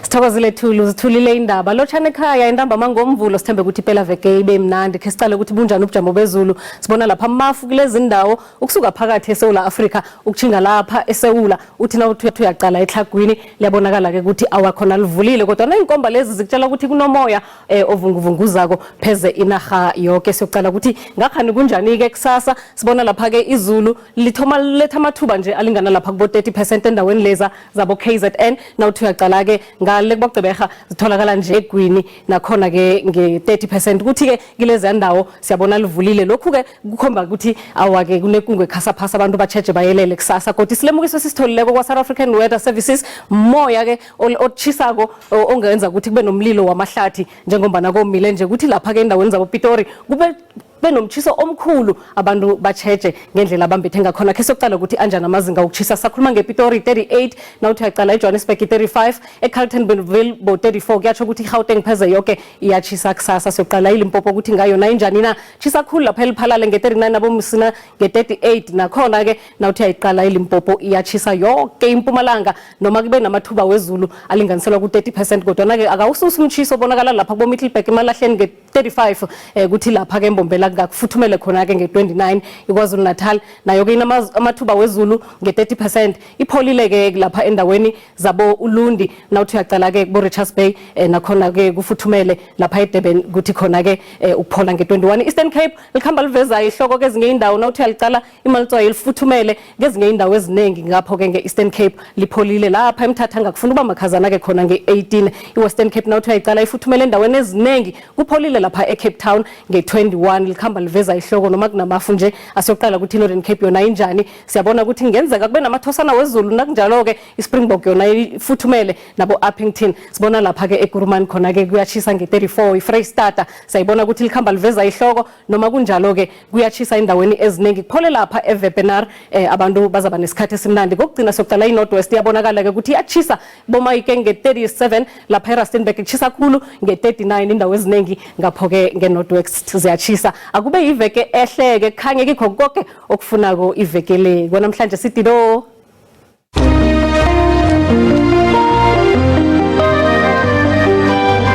Sithokozile Thulu zithulile indaba lochane ekhaya indaba mangomvulo sithembe ukuthi phela veke ibe mnandi ke sicale ukuthi bunjani ubujamo bezulu sibona lapha amafu kulezi ndawo ukusuka phakathi eSouth Africa ukuchinga lapha eSewula uthi na uthi uyaqala eTlagwini liyabonakala ke ukuthi awakhona livulile kodwa na inkomba lezi zikutshela ukuthi kunomoya ovunguvunguzako pheze inaga yonke sokucala ukuthi ngakhani kunjani ke kusasa sibona lapha ke izulu lithoma letha amathuba nje alingana lapha kubo 30% endaweni leza zabo KZN na uthi uyaqala ke ngale kubagcebeka zitholakala nje egwini nakhona ke nge 30% ukuthi ke kilezi ndawo siyabona livulile lokhu ke kukhomba ukuthi awake kunekungwe khasa phasa abantu bacheje bayelele kusasa kodwa isilemukiso sisitholileko kwa South African Weather Services moya ke otchisako ongenza ukuthi kube nomlilo wamahlathi njengoba komile nje ukuthi lapha ke endaweni zabo Pitori kube benomchiso omkhulu abantu bacheje ngendlela abambethe ngakhona ke sokucala ukuthi anjana amazinga okuchisa sakhuluma ngePitori 38 na uthi yaqala eJohannesburg 35 eCarltonville bo 34 kuyatsho ukuthi iGauteng pheze yonke iyachisa kusasa sokuqala iLimpopo ukuthi ngayo na injani na chisa khulu lapha eliphalale nge39 nabo Musina nge38 nakhona ke na uthi yayiqala iLimpopo iyachisa yonke impumalanga noma kube namathuba wezulu alinganiselwa ku 30% kodwa na ke akawususa umchiso obonakala lapha kubo Middleburg emalahleni nge35 ukuthi lapha ke embombela ngakufuthumele khona ke nge29 iKwaZulu Natal nayo ke amathuba wezulu nge30% ipholile ke lapha endaweni zabo uLundi na uthi yaqala ke kubo Richards Bay nakhona ke kufuthumele lapha eDurban ukuthi khona ke ukuphola nge21 Eastern Cape likhamba liveza ihloko ke ezinye indawo na uthi yaqala imalitswa elifuthumele ngezinye indawo eziningi ngapho ke ngeEastern Cape lipholile lapha eMthatha ngakufuna uba makhazana ke khona nge18 iWestern Cape na uthi yaqala ifuthumele endaweni eziningi kupholile lapha eCape Town nge21 likhamba liveza ihloko noma kunamafu nje asokuqala ukuthi Northern Cape yona injani siyabona ukuthi ngenzeka kube namathosana wezulu nakunjalo ke iSpringbok yona ifuthumele nabo Uppington sibona lapha ke eGuruman khona ke kuyachisa nge34 iFreystata sayibona ukuthi likhamba liveza ihloko noma kunjalo ke kuyachisa endaweni eziningi kuphole lapha eVepenar abantu bazaba nesikhathi esimnandi kokugcina sokuqala iNorthwest yabonakala ke ukuthi yachisa boma ike nge37 lapha eRustenburg ichisa khulu nge39 indawo eziningi ngapho ke ngeNorthwest ziyachisa akube iveke ehleke khanye kikho konke okufunako iveke le kwanamhlanje sithi lo